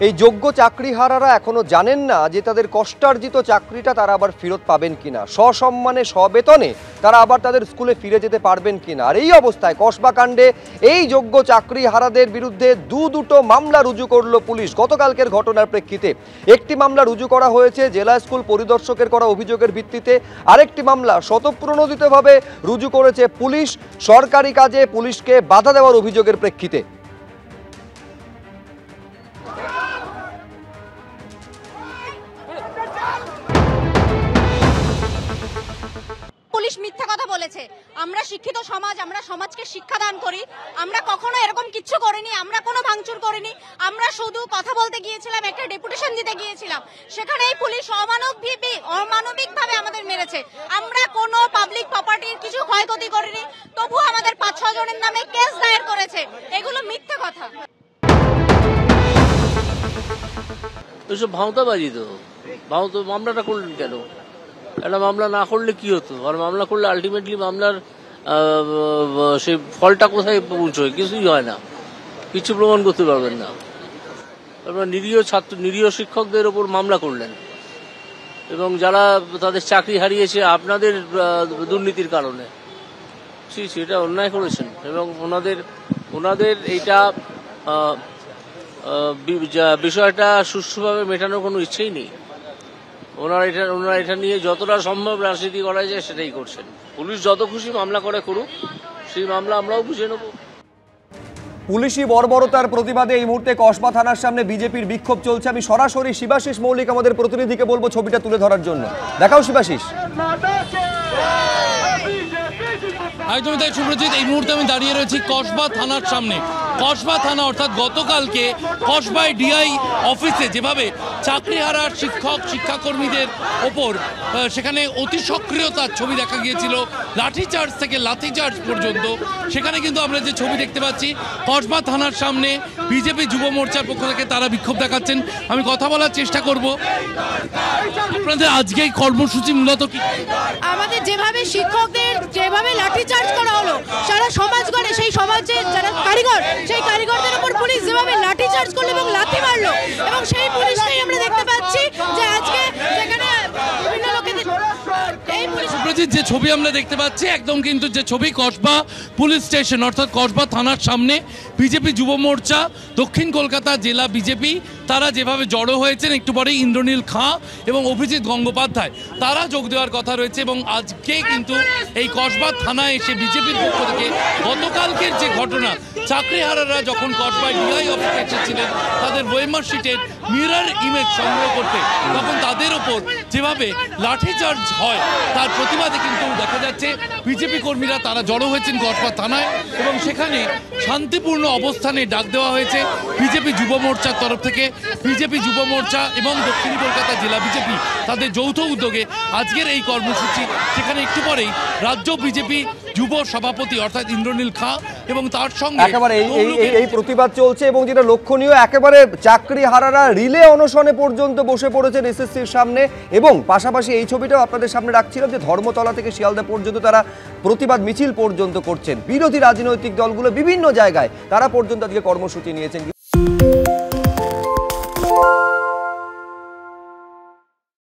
এই যোগ্য চাকরিহারারা এখনো জানেন না যে তাদের কষ্টার্জিত চাকরিটা তারা আবার ফেরত পাবেন কিনা, সসম্মানে সবেতনে তারা আবার তাদের স্কুলে ফিরে যেতে পারবেন কিনা। আর এই অবস্থায় কসবা কাণ্ডে এই যোগ্য চাকরিহারাদের বিরুদ্ধে দুটো মামলা রুজু করলো পুলিশ গতকালকের ঘটনার প্রেক্ষিতে। একটি মামলা রুজু করা হয়েছে জেলা স্কুল পরিদর্শকের করা অভিযোগের ভিত্তিতে, আরেকটি মামলা স্বতঃপ্রণোদিতভাবে রুজু করেছে পুলিশ সরকারি কাজে পুলিশকে বাধা দেওয়ার অভিযোগের প্রেক্ষিতে। পুলিশ মিথ্যা কথা বলেছে। আমরা শিক্ষিত সমাজ, আমরা সমাজকে শিক্ষাদান করি, আমরা কখনো এরকম কিচ্ছু করিনি, আমরা কোনো ভাঙচুর করিনি। আমরা শুধু কথা বলতে গিয়েছিলাম, একটা ডেপুটেশন দিতে গিয়েছিলাম, সেখানে এই পুলিশ অমানবিকভাবে আমাদের মেরেছে। আমরা কোনো পাবলিক প্রপার্টির কিছু ক্ষয়ক্ষতি করিনি, তবু আমাদের 5-6 জনের নামে কেস দায়ের করেছে। এগুলো মিথ্যা কথা। ওইসব ভাঁওতাবাজি তো মামলাটা করলেন কেন? একটা মামলা না করলে কি হতো, আর মামলা করলে আলটিমেটলি মামলার সেই ফলটা কোথায় পৌঁছয়? কিছুই হয় না, কিছু প্রমাণ করতে পারবেন না। আপনার নিরীহ শিক্ষকদের ওপর মামলা করলেন, এবং যারা তাদের চাকরি হারিয়েছে আপনাদের দুর্নীতির কারণে। সেটা অন্যায় করেছেন, এবং ওনাদের এইটা বিষয়টা সুষ্ঠুভাবে মেটানোর কোনো ইচ্ছেই নেই। ওনারা এটা নিয়ে যতটা সম্ভব রাজনীতি করা যায় সেটাই করছেন। পুলিশ যত খুশি মামলা করুক, সেই মামলা আমরাও বুঝে নেব। পুলিশি বর্বরতার প্রতিবাদে এই মুহূর্তে কসবা থানার সামনে বিজেপির বিক্ষোভ চলছে। আমি সরাসরি শিবাশিস মৌলিক আমাদের প্রতিনিধিকে বলবো ছবিটা তুলে ধরার জন্য। দেখাও শিবাশিস। একদমই তাই সুব্রজিৎ, এই মুহূর্তে আমি দাঁড়িয়ে রয়েছি কসবা থানার সামনে। কসবা থানা অর্থাৎ গতকালকে কসবায় ডিআই অফিসে যেভাবে চাকরিহারা শিক্ষাকর্মীদের ওপর সেখানে অতি সক্রিয়তার ছবি দেখা গিয়েছিল, লাঠিচার্জ থেকে লাঠিচার্জ পর্যন্ত, সেখানে কিন্তু আমরা যে ছবি দেখতে পাচ্ছি কসবা থানার সামনে বিজেপি যুব মোর্চার পক্ষ থেকে তারা বিক্ষোভ দেখাচ্ছেন। আমি কথা বলার চেষ্টা করব। আপনাদের আজকে এই কর্মসূচি মূলত কি? আমাদের যেভাবে শিক্ষকদের যেভাবে লাঠিচার্জ করা হলো সারা সমাজ গড়ে, সেই সমাজে যারা কারিগর, সেই কারিগরদের উপর পুলিশ যেভাবে লাঠিচার্জ করলো এবং লাথি মারলো, এবং সেই পুলিশটাই আমরা দেখতে পাচ্ছি যে আজকে যেখানে বিভিন্ন লোকেদের সুব্রজিৎ যে ছবি আমরা দেখতে পাচ্ছি একদম কিন্তু যে ছবি কসবা পুলিশ স্টেশন অর্থাৎ কসবা থানার সামনে বিজেপি যুব মোর্চা দক্ষিণ কলকাতা জেলা বিজেপি তারা যেভাবে জড়ো হয়েছেন, একটু পরেই ইন্দ্রনীল খাঁ এবং অভিজিৎ গঙ্গোপাধ্যায় তারা যোগ দেওয়ার কথা রয়েছে। এবং আজকে কিন্তু এই কসবা থানায় এসে বিজেপির পক্ষ থেকে গতকালকের যে ঘটনা, চাকরিহারারা যখন কসবায় ডিআই অফিসে এসেছিলেন তাদের ওয়েমার শিটের মিরর ইমেজ সংগ্রহ করতে, তখন তাদের ওপর যেভাবে লাঠিচার্জ হয় তার প্রতিবাদে কিন্তু দেখা যাচ্ছে বিজেপি কর্মীরা তারা জড়ো হয়েছেন কসবা থানায়, এবং সেখানে শান্তিপূর্ণ অবস্থানে ডাক দেওয়া হয়েছে বিজেপি যুব মোর্চার তরফ থেকে। বিজেপি যুব মোর্চা এবং দক্ষিণ কলকাতা জেলা বিজেপি তাদের যৌথ উদ্যোগে আজকের এই কর্মসূচি, সেখানে একটু পরেই রাজ্য বিজেপি যুব সভাপতি অর্থাৎ ইন্দ্রনীল খাঁ এবং তার সঙ্গে একেবারে এই প্রতিবাদ চলছে। এবং যেটা লক্ষণীয়, একেবারে চাকরিহারারা রিলে অনশনে পর্যন্ত বসে পড়েছেন এসএসসির সামনে, এবং পাশাপাশি এই ছবিটাও আপনাদের সামনে রাখছিলাম যে ধর্মতলা থেকে শিয়ালদা পর্যন্ত তারা প্রতিবাদ মিছিল পর্যন্ত করছেন। বিরোধী রাজনৈতিক দলগুলো বিভিন্ন জায়গায় তারা পর্যন্ত আজকে কর্মসূচি নিয়েছেন।